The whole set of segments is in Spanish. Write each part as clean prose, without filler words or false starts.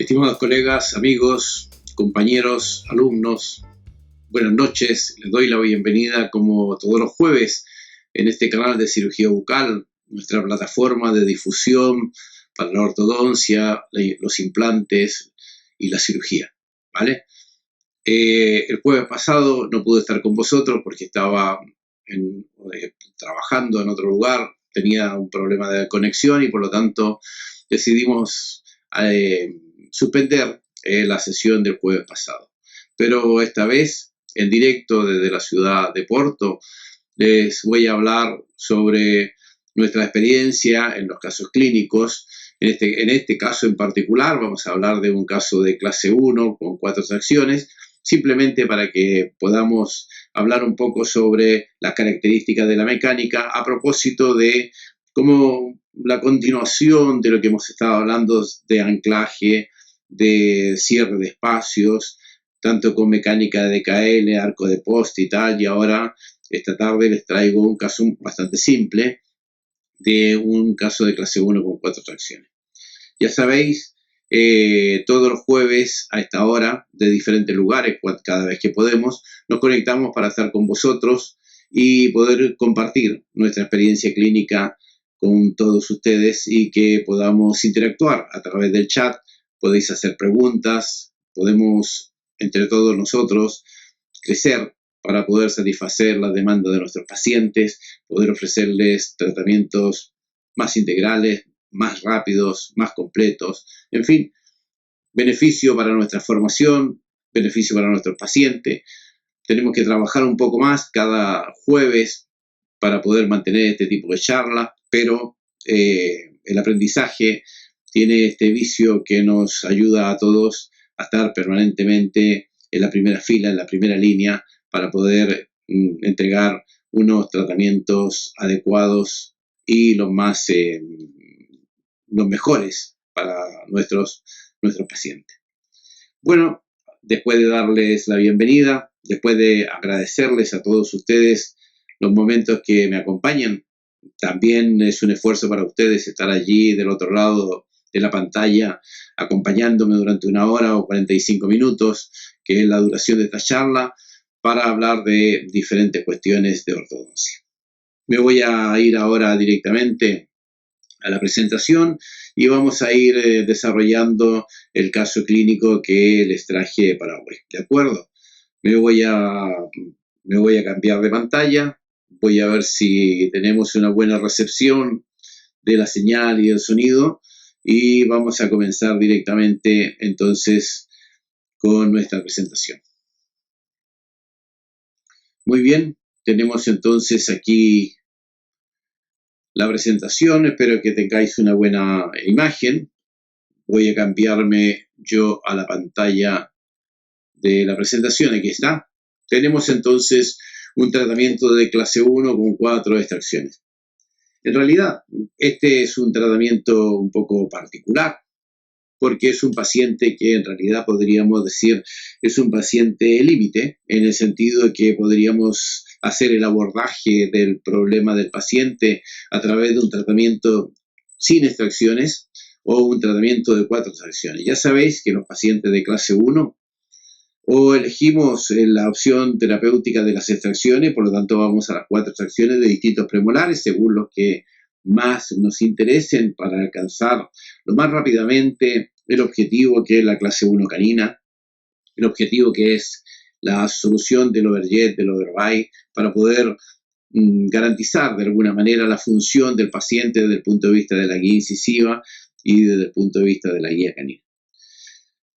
Estimados colegas, amigos, compañeros, alumnos, buenas noches. Les doy la bienvenida como todos los jueves en este canal de cirugía bucal, nuestra plataforma de difusión para la ortodoncia, los implantes y la cirugía, ¿vale? El jueves pasado no pude estar con vosotros porque estaba trabajando en otro lugar, tenía un problema de conexión y por lo tanto decidimos suspender la sesión del jueves pasado. Pero esta vez, en directo desde la ciudad de Porto, les voy a hablar sobre nuestra experiencia en los casos clínicos. En este caso en particular vamos a hablar de un caso de clase 1 con 4 tracciones, simplemente para que podamos hablar un poco sobre las características de la mecánica a propósito de cómo la continuación de lo que hemos estado hablando de anclaje, de cierre de espacios, tanto con mecánica de DKL, arco de poste y tal, y ahora esta tarde les traigo un caso bastante simple de un caso de clase 1 con 4 tracciones. Ya sabéis, todos los jueves a esta hora, de diferentes lugares, cada vez que podemos, nos conectamos para estar con vosotros y poder compartir nuestra experiencia clínica con todos ustedes y que podamos interactuar a través del chat. Podéis hacer preguntas, podemos entre todos nosotros crecer para poder satisfacer las demandas de nuestros pacientes, poder ofrecerles tratamientos más integrales, más rápidos, más completos, en fin, beneficio para nuestra formación, beneficio para nuestros pacientes. Tenemos que trabajar un poco más cada jueves para poder mantener este tipo de charlas, pero el aprendizaje tiene este vicio que nos ayuda a todos a estar permanentemente en la primera fila, en la primera línea, para poder entregar unos tratamientos adecuados y los mejores para nuestros pacientes. Bueno, después de darles la bienvenida, después de agradecerles a todos ustedes los momentos que me acompañan, también es un esfuerzo para ustedes estar allí del otro lado de la pantalla acompañándome durante 1 hora o 45 minutos, que es la duración de esta charla, para hablar de diferentes cuestiones de ortodoncia. Me voy a ir ahora directamente a la presentación y vamos a ir desarrollando el caso clínico que les traje para hoy, ¿de acuerdo? Me voy a cambiar de pantalla, voy a ver si tenemos una buena recepción de la señal y el sonido y vamos a comenzar directamente entonces con nuestra presentación. Muy bien, tenemos entonces aquí la presentación, espero que tengáis una buena imagen. Voy a cambiarme yo a la pantalla de la presentación, aquí está. Tenemos entonces un tratamiento de clase 1 con 4 extracciones. En realidad, este es un tratamiento un poco particular, porque es un paciente que en realidad podríamos decir es un paciente límite, en el sentido de que podríamos hacer el abordaje del problema del paciente a través de un tratamiento sin extracciones o un tratamiento de 4 extracciones. Ya sabéis que los pacientes de clase 1 o elegimos la opción terapéutica de las extracciones, por lo tanto vamos a las 4 extracciones de distintos premolares según los que más nos interesen para alcanzar lo más rápidamente el objetivo que es la clase 1 canina, el objetivo que es la solución del overjet, del overbite, para poder garantizar de alguna manera la función del paciente desde el punto de vista de la guía incisiva y desde el punto de vista de la guía canina.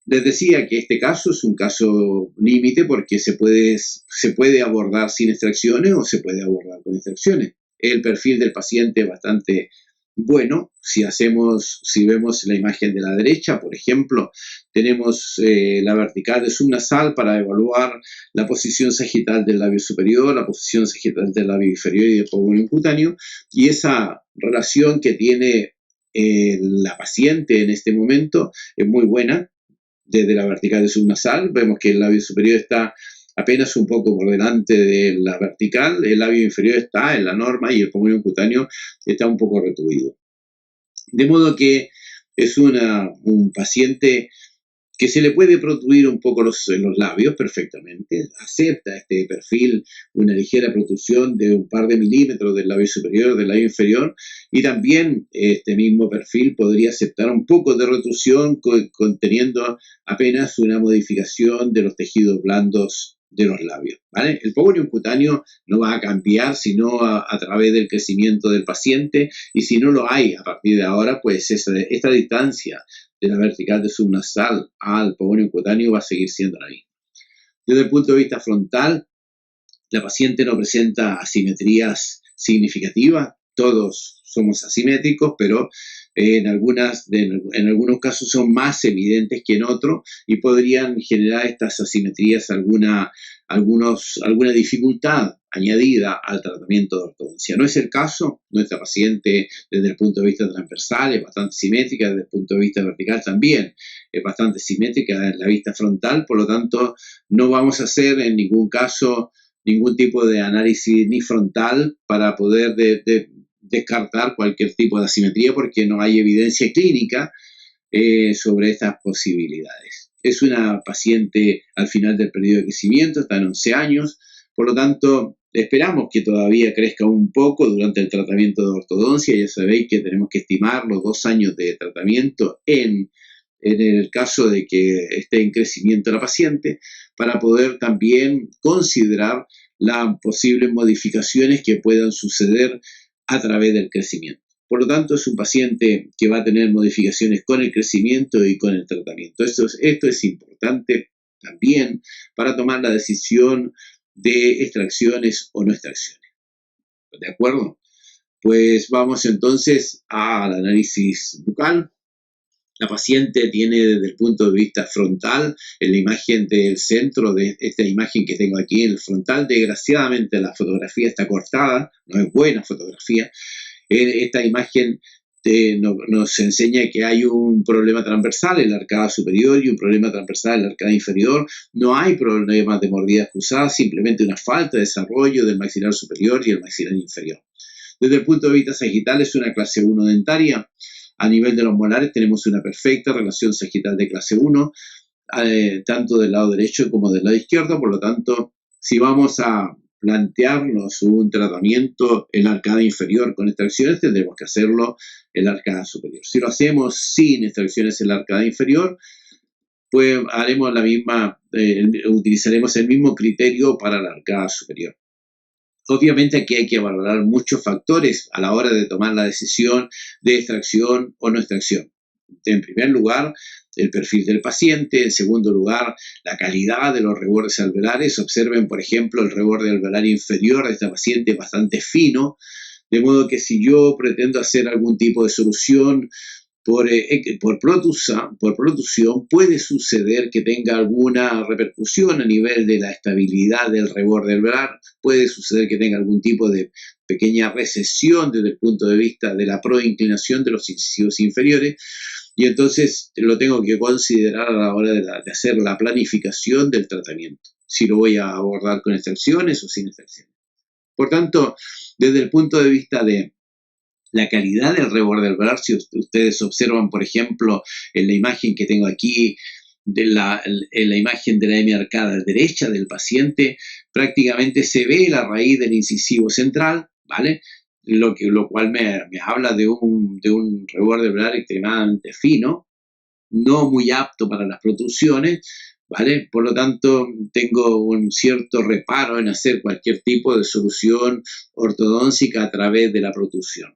Les decía que este caso es un caso límite porque se puede abordar sin extracciones o se puede abordar con extracciones. El perfil del paciente es bastante bueno. Si vemos la imagen de la derecha, por ejemplo, tenemos la vertical de subnasal para evaluar la posición sagital del labio superior, la posición sagital del labio inferior y del pómulo cutáneo, y esa relación que tiene la paciente en este momento es muy buena. Desde la vertical de subnasal vemos que el labio superior está apenas un poco por delante de la vertical, el labio inferior está en la norma y el pómulo cutáneo está un poco retuido. De modo que es un paciente que se le puede protruir un poco los labios perfectamente, acepta este perfil una ligera protrusión de un par de milímetros del labio superior, del labio inferior, y también este mismo perfil podría aceptar un poco de retrusión conteniendo apenas una modificación de los tejidos blandos de los labios, ¿vale? El povonium cutáneo no va a cambiar sino a través del crecimiento del paciente, y si no lo hay a partir de ahora, pues esta distancia de la vertical de subnasal al povonium cutáneo va a seguir siendo la misma. Desde el punto de vista frontal, la paciente no presenta asimetrías significativas, todos somos asimétricos, pero en algunos casos son más evidentes que en otros y podrían generar estas asimetrías alguna dificultad añadida al tratamiento de ortodoncia. No es el caso, nuestra paciente desde el punto de vista transversal es bastante simétrica, desde el punto de vista vertical también es bastante simétrica en la vista frontal, por lo tanto no vamos a hacer en ningún caso ningún tipo de análisis ni frontal para poder descartar cualquier tipo de asimetría porque no hay evidencia clínica sobre estas posibilidades. Es una paciente al final del periodo de crecimiento, está en 11 años, por lo tanto esperamos que todavía crezca un poco durante el tratamiento de ortodoncia. Ya sabéis que tenemos que estimar los 2 años de tratamiento en el caso de que esté en crecimiento la paciente, para poder también considerar las posibles modificaciones que puedan suceder a través del crecimiento. Por lo tanto, es un paciente que va a tener modificaciones con el crecimiento y con el tratamiento. Esto es importante también para tomar la decisión de extracciones o no extracciones. ¿De acuerdo? Pues vamos entonces al análisis bucal. La paciente tiene desde el punto de vista frontal, en la imagen del centro de esta imagen que tengo aquí en el frontal, desgraciadamente la fotografía está cortada, no es buena fotografía. Esta imagen nos enseña que hay un problema transversal en la arcada superior y un problema transversal en la arcada inferior. No hay problemas de mordidas cruzadas, simplemente una falta de desarrollo del maxilar superior y el maxilar inferior. Desde el punto de vista sagital es una clase 1 dentaria. A nivel de los molares tenemos una perfecta relación sagital de clase 1, tanto del lado derecho como del lado izquierdo. Por lo tanto, si vamos a plantearnos un tratamiento en la arcada inferior con extracciones, tendremos que hacerlo en la arcada superior. Si lo hacemos sin extracciones en la arcada inferior, pues utilizaremos el mismo criterio para la arcada superior. Obviamente aquí hay que valorar muchos factores a la hora de tomar la decisión de extracción o no extracción. En primer lugar, el perfil del paciente. En segundo lugar, la calidad de los rebordes alveolares. Observen, por ejemplo, el reborde alveolar inferior de esta paciente es bastante fino, de modo que si yo pretendo hacer algún tipo de solución por protrusión, puede suceder que tenga alguna repercusión a nivel de la estabilidad del reborde alveolar, puede suceder que tenga algún tipo de pequeña recesión desde el punto de vista de la proinclinación de los incisivos inferiores, y entonces lo tengo que considerar a la hora de hacer la planificación del tratamiento, si lo voy a abordar con extracciones o sin extracciones. Por tanto, desde el punto de vista de la calidad del reborde alveolar, si ustedes observan, por ejemplo, en la imagen que tengo aquí, en la imagen de la hemiarcada derecha del paciente, prácticamente se ve la raíz del incisivo central, ¿vale? Lo cual me habla de un reborde alveolar extremadamente fino, no muy apto para las protrusiones, ¿vale? Por lo tanto, tengo un cierto reparo en hacer cualquier tipo de solución ortodóntica a través de la protrusión.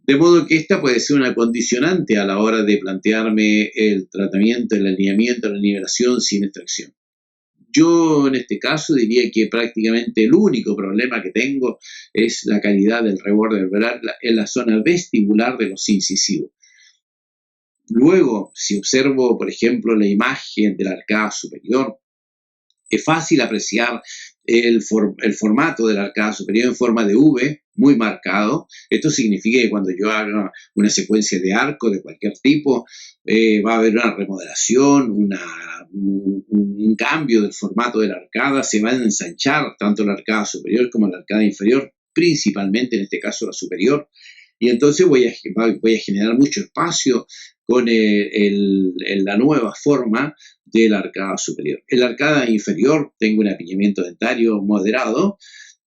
De modo que esta puede ser una condicionante a la hora de plantearme el tratamiento, el alineamiento, la nivelación sin extracción. Yo en este caso diría que prácticamente el único problema que tengo es la calidad del reborde alveolar en la zona vestibular de los incisivos. Luego, si observo, por ejemplo, la imagen de la arcada superior, es fácil apreciar el formato de la arcada superior en forma de V, muy marcado. Esto significa que cuando yo haga una secuencia de arco de cualquier tipo, va a haber una remodelación, un cambio del formato de la arcada, se va a ensanchar tanto la arcada superior como la arcada inferior, principalmente en este caso la superior. y entonces voy a generar mucho espacio con la nueva forma de la arcada superior. En la arcada inferior tengo un apiñamiento dentario moderado,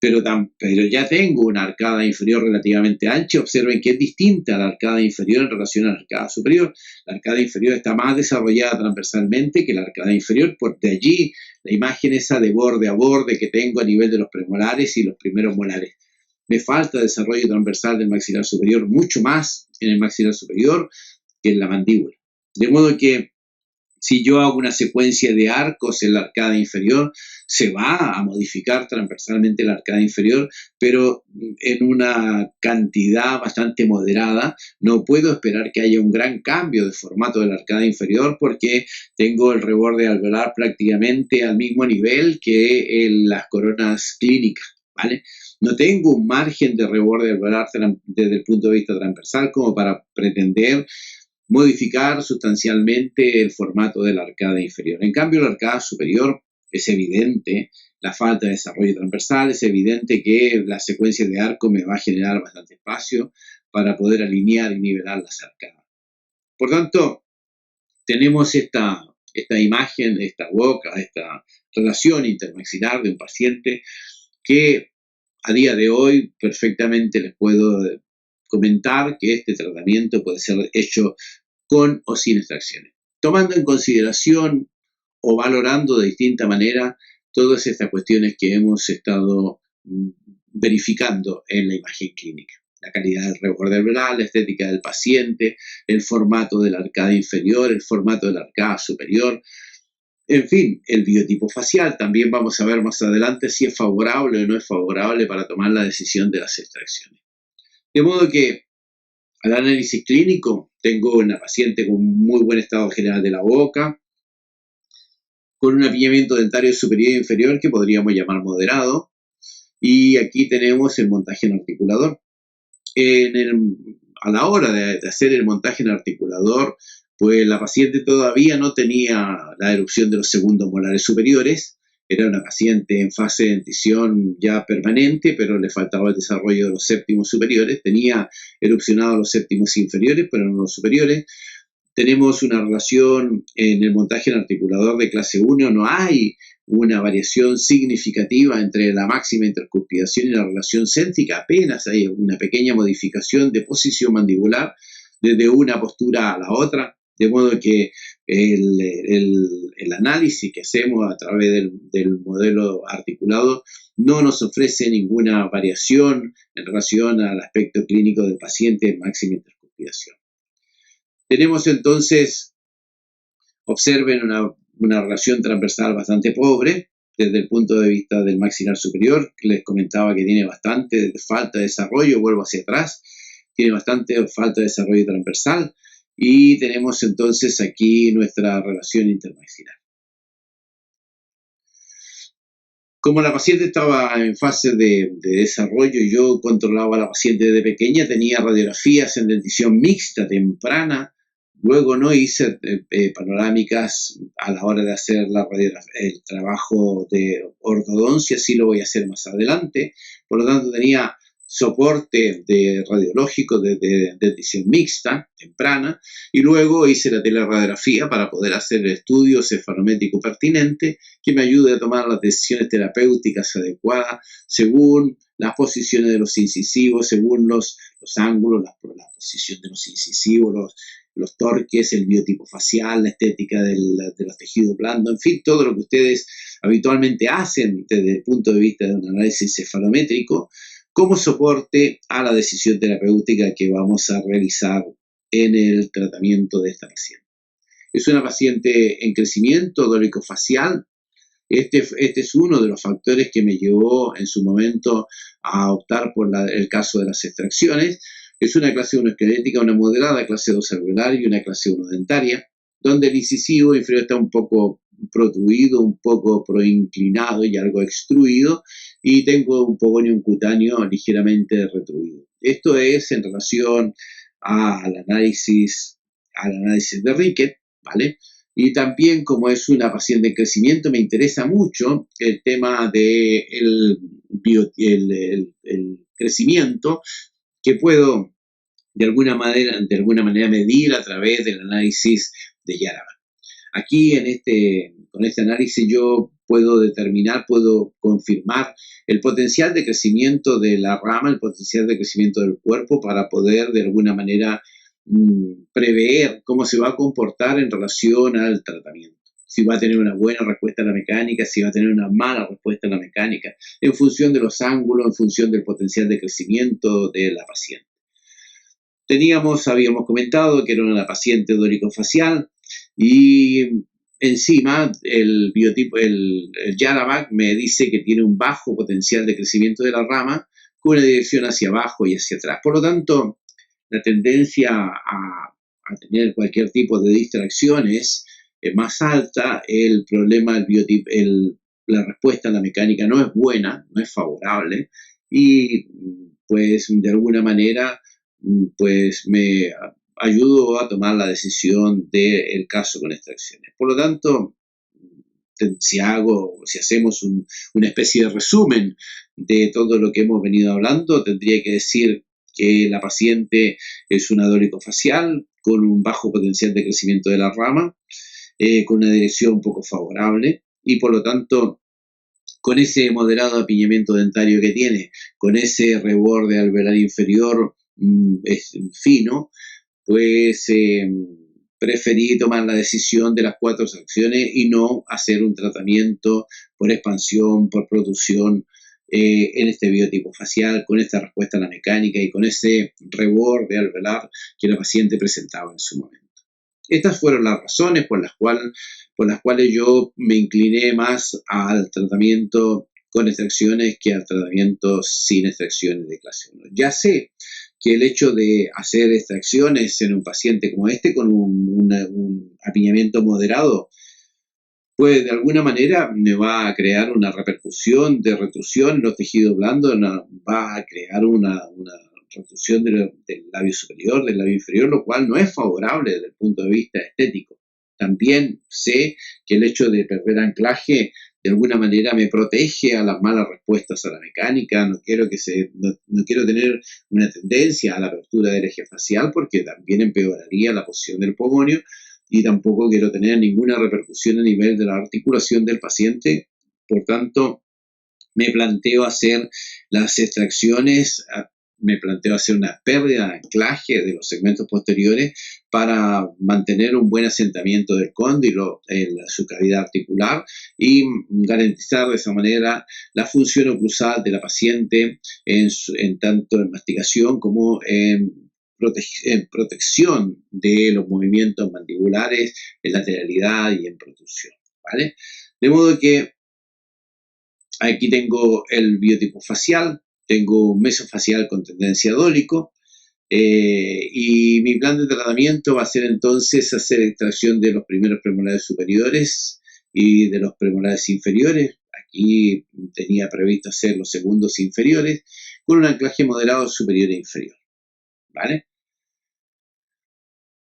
pero ya tengo una arcada inferior relativamente ancha. Observen que es distinta la arcada inferior en relación a la arcada superior. La arcada inferior está más desarrollada transversalmente que la arcada inferior, por de allí la imagen esa de borde a borde que tengo a nivel de los premolares y los primeros molares. Me falta desarrollo transversal del maxilar superior, mucho más en el maxilar superior que en la mandíbula. De modo que si yo hago una secuencia de arcos en la arcada inferior, se va a modificar transversalmente la arcada inferior, pero en una cantidad bastante moderada. No puedo esperar que haya un gran cambio de formato de la arcada inferior porque tengo el reborde alveolar prácticamente al mismo nivel que en las coronas clínicas, ¿vale? No tengo un margen de reborde alveolar desde el punto de vista transversal como para pretender modificar sustancialmente el formato de la arcada inferior. En cambio, la arcada superior es evidente la falta de desarrollo transversal, es evidente que la secuencia de arco me va a generar bastante espacio para poder alinear y nivelar las arcadas. Por tanto, tenemos esta imagen, esta boca, esta relación intermaxilar de un paciente que a día de hoy perfectamente les puedo comentar que este tratamiento puede ser hecho con o sin extracciones, tomando en consideración o valorando de distinta manera todas estas cuestiones que hemos estado verificando en la imagen clínica. La calidad del reborde alveolar, la estética del paciente, el formato de la arcada inferior, el formato de la arcada superior, en fin, el biotipo facial. También vamos a ver más adelante si es favorable o no es favorable para tomar la decisión de las extracciones. De modo que al análisis clínico tengo una paciente con muy buen estado general de la boca, con un apiñamiento dentario superior e inferior que podríamos llamar moderado, y aquí tenemos el montaje en articulador. A la hora de hacer el montaje en articulador, pues la paciente todavía no tenía la erupción de los segundos molares superiores. Era una paciente en fase de dentición ya permanente, pero le faltaba el desarrollo de los séptimos superiores. Tenía erupcionados los séptimos inferiores, pero no los superiores. Tenemos una relación en el montaje en articulador de clase 1. No hay una variación significativa entre la máxima intercuspidación y la relación céntrica. Apenas hay una pequeña modificación de posición mandibular desde una postura a la otra. De modo que el análisis que hacemos a través del modelo articulado no nos ofrece ninguna variación en relación al aspecto clínico del paciente en máxima intercuspidación. Tenemos entonces, observen una relación transversal bastante pobre desde el punto de vista del maxilar superior. Les comentaba que tiene bastante falta de desarrollo, vuelvo hacia atrás, tiene bastante falta de desarrollo transversal. Y tenemos entonces aquí nuestra relación intermaxilar. Como la paciente estaba en fase de desarrollo y yo controlaba a la paciente desde pequeña, tenía radiografías en dentición mixta temprana. Luego no hice panorámicas a la hora de hacer el trabajo de ortodoncia, sí lo voy a hacer más adelante. Por lo tanto, tenía soporte radiológico de dentición mixta temprana, y luego hice la teleradiografía para poder hacer el estudio cefalométrico pertinente que me ayude a tomar las decisiones terapéuticas adecuadas según las posiciones de los incisivos, según los ángulos, la posición de los incisivos, los torques, el biotipo facial, la estética de los tejidos blandos, en fin, todo lo que ustedes habitualmente hacen desde el punto de vista de un análisis cefalométrico como soporte a la decisión terapéutica que vamos a realizar en el tratamiento de esta paciente. Es una paciente en crecimiento dórico-facial. Este es uno de los factores que me llevó en su momento a optar por el caso de las extracciones. Es una clase 1 esquelética, una moderada clase 2 alveolar y una clase 1 dentaria, donde el incisivo inferior está un poco protruido, un poco proinclinado y algo extruido, y tengo un pogonium cutáneo ligeramente retruido. Esto es en relación al análisis de Rickett, ¿vale? Y también, como es una paciente en crecimiento, me interesa mucho el tema del crecimiento, que puedo de alguna manera medir a través del análisis de Yaraba. Aquí con este análisis yo puedo determinar, puedo confirmar el potencial de crecimiento de la rama, el potencial de crecimiento del cuerpo para poder de alguna manera prever cómo se va a comportar en relación al tratamiento. Si va a tener una buena respuesta a la mecánica, si va a tener una mala respuesta a la mecánica, en función de los ángulos, en función del potencial de crecimiento de la paciente. Habíamos comentado que era una paciente dórico-facial y encima el biotipo, el Yaravac me dice que tiene un bajo potencial de crecimiento de la rama con una dirección hacia abajo y hacia atrás. Por lo tanto, la tendencia a tener cualquier tipo de distracción es más alta, el problema, la respuesta a la mecánica no es buena, no es favorable y pues de alguna manera pues me ayudó a tomar la decisión del caso con extracciones. Por lo tanto, si hacemos una especie de resumen de todo lo que hemos venido hablando, tendría que decir que la paciente es una dórico-facial con un bajo potencial de crecimiento de la rama, con una dirección poco favorable y por lo tanto con ese moderado apiñamiento dentario que tiene, con ese reborde alveolar inferior fino, pues preferí tomar la decisión de las 4 extracciones y no hacer un tratamiento por expansión, por producción en este biotipo facial, con esta respuesta a la mecánica y con ese reborde alveolar que la paciente presentaba en su momento. Estas fueron las razones por las cuales yo me incliné más al tratamiento con extracciones que al tratamiento sin extracciones de clase 1. Ya sé que el hecho de hacer extracciones en un paciente como este, con un apiñamiento moderado, pues de alguna manera me va a crear una repercusión de retrusión en los tejidos blandos, va a crear una reducción del labio superior, del labio inferior, lo cual no es favorable desde el punto de vista estético. También sé que el hecho de perder anclaje de alguna manera me protege a las malas respuestas a la mecánica, no quiero tener una tendencia a la apertura del eje facial porque también empeoraría la posición del pogonio y tampoco quiero tener ninguna repercusión a nivel de la articulación del paciente. Por tanto, me planteo hacer las extracciones, me planteo hacer una pérdida de anclaje de los segmentos posteriores para mantener un buen asentamiento del cóndilo en su cavidad articular y garantizar de esa manera la función oclusal de la paciente en tanto en masticación como en protección de los movimientos mandibulares, en lateralidad y en protrusión, ¿vale? De modo que aquí tengo el biotipo facial, tengo un mesofacial con tendencia a dólico, y mi plan de tratamiento va a ser entonces hacer extracción de los primeros premolares superiores y de los premolares inferiores. Aquí tenía previsto hacer los segundos inferiores con un anclaje moderado superior e inferior, ¿vale?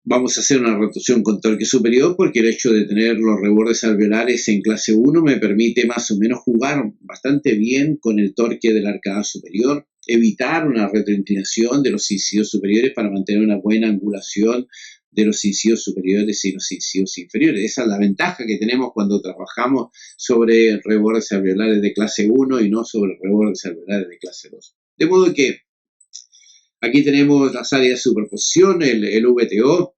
Vamos a hacer una rotación con torque superior porque el hecho de tener los rebordes alveolares en clase 1 me permite más o menos jugar bastante bien con el torque de la arcada superior, evitar una retroinclinación de los incisivos superiores para mantener una buena angulación de los incisivos superiores y los incisivos inferiores. Esa es la ventaja que tenemos cuando trabajamos sobre rebordes alveolares de clase 1 y no sobre rebordes alveolares de clase 2. De modo que aquí tenemos las áreas de superposición, el VTO,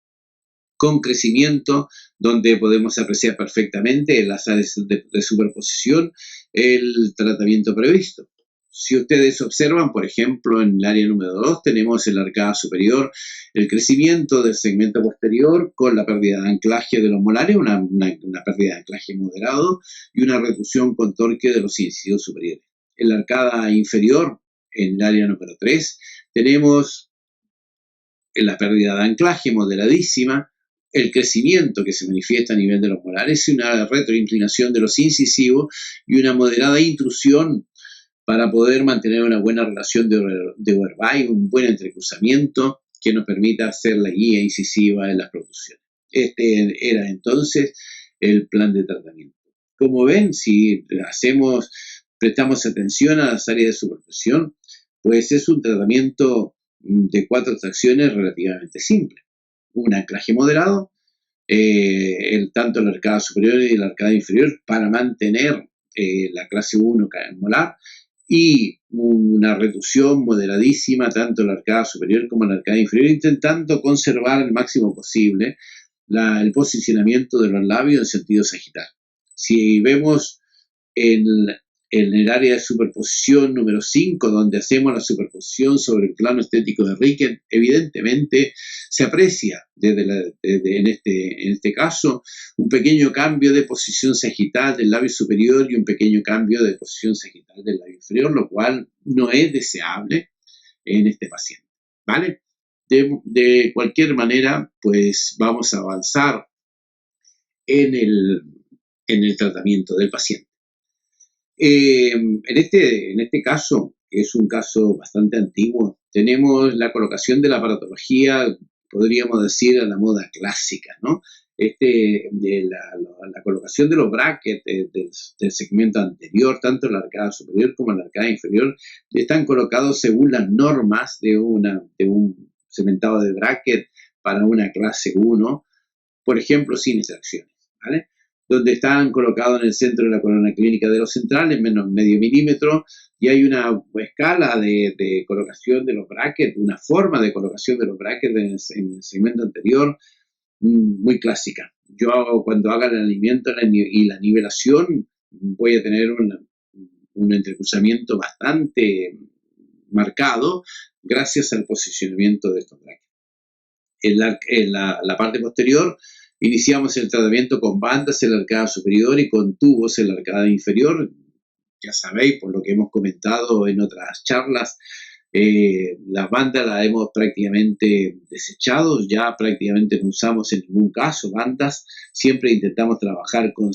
con crecimiento, donde podemos apreciar perfectamente en las áreas de superposición el tratamiento previsto. Si ustedes observan, por ejemplo, en el área número 2 tenemos en la arcada superior el crecimiento del segmento posterior con la pérdida de anclaje de los molares, una pérdida de anclaje moderado y una reducción con torque de los incisivos superiores. En la arcada inferior, en el área número 3, tenemos la pérdida de anclaje moderadísima, el crecimiento que se manifiesta a nivel de los molares y una retroinclinación de los incisivos y una moderada intrusión para poder mantener una buena relación de Overbite, un buen entrecruzamiento que nos permita hacer la guía incisiva en las producciones. Este era entonces el plan de tratamiento. Como ven, si prestamos atención a las áreas de superposición, pues es un tratamiento de 4 extracciones relativamente simple. Un anclaje moderado, tanto la arcada superior y la arcada inferior para mantener la clase 1 molar, y una reducción moderadísima tanto en la arcada superior como en la arcada inferior, intentando conservar al máximo posible el posicionamiento de los labios en sentido sagital. Si vemos en el área de superposición número 5, donde hacemos la superposición sobre el plano estético de Ricken, evidentemente se aprecia en este caso un pequeño cambio de posición sagital del labio superior y un pequeño cambio de posición sagital del labio inferior, lo cual no es deseable en este paciente, ¿vale? De cualquier manera, pues vamos a avanzar en el tratamiento del paciente. En este caso, que es un caso bastante antiguo, tenemos la colocación de la aparatología, podríamos decir, a la moda clásica, ¿no? La colocación de los brackets del segmento anterior, tanto en la arcada superior como en la arcada inferior, están colocados según las normas de un cementado de bracket para una clase 1, por ejemplo, sin extracciones, ¿vale? Donde están colocados en el centro de la corona clínica de los centrales, menos medio milímetro, y hay una escala de colocación de los brackets, una forma de colocación de los brackets en el segmento anterior, muy clásica. Yo cuando haga el alineamiento y la nivelación, voy a tener un entrecruzamiento bastante marcado gracias al posicionamiento de estos brackets. En la parte posterior iniciamos el tratamiento con bandas en la arcada superior y con tubos en la arcada inferior. Ya sabéis, por lo que hemos comentado en otras charlas, las bandas las hemos prácticamente desechado, ya prácticamente no usamos en ningún caso bandas, siempre intentamos trabajar con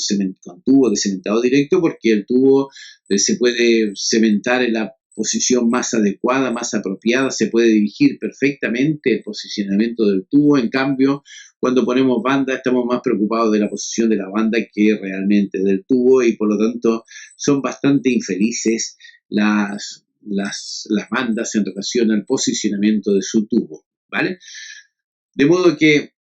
tubos de cementado directo, porque el tubo se puede cementar en la posición más adecuada, más apropiada, se puede dirigir perfectamente el posicionamiento del tubo. En cambio, cuando ponemos banda, estamos más preocupados de la posición de la banda que realmente del tubo, y por lo tanto son bastante infelices las bandas en relación al posicionamiento de su tubo, ¿vale? De modo que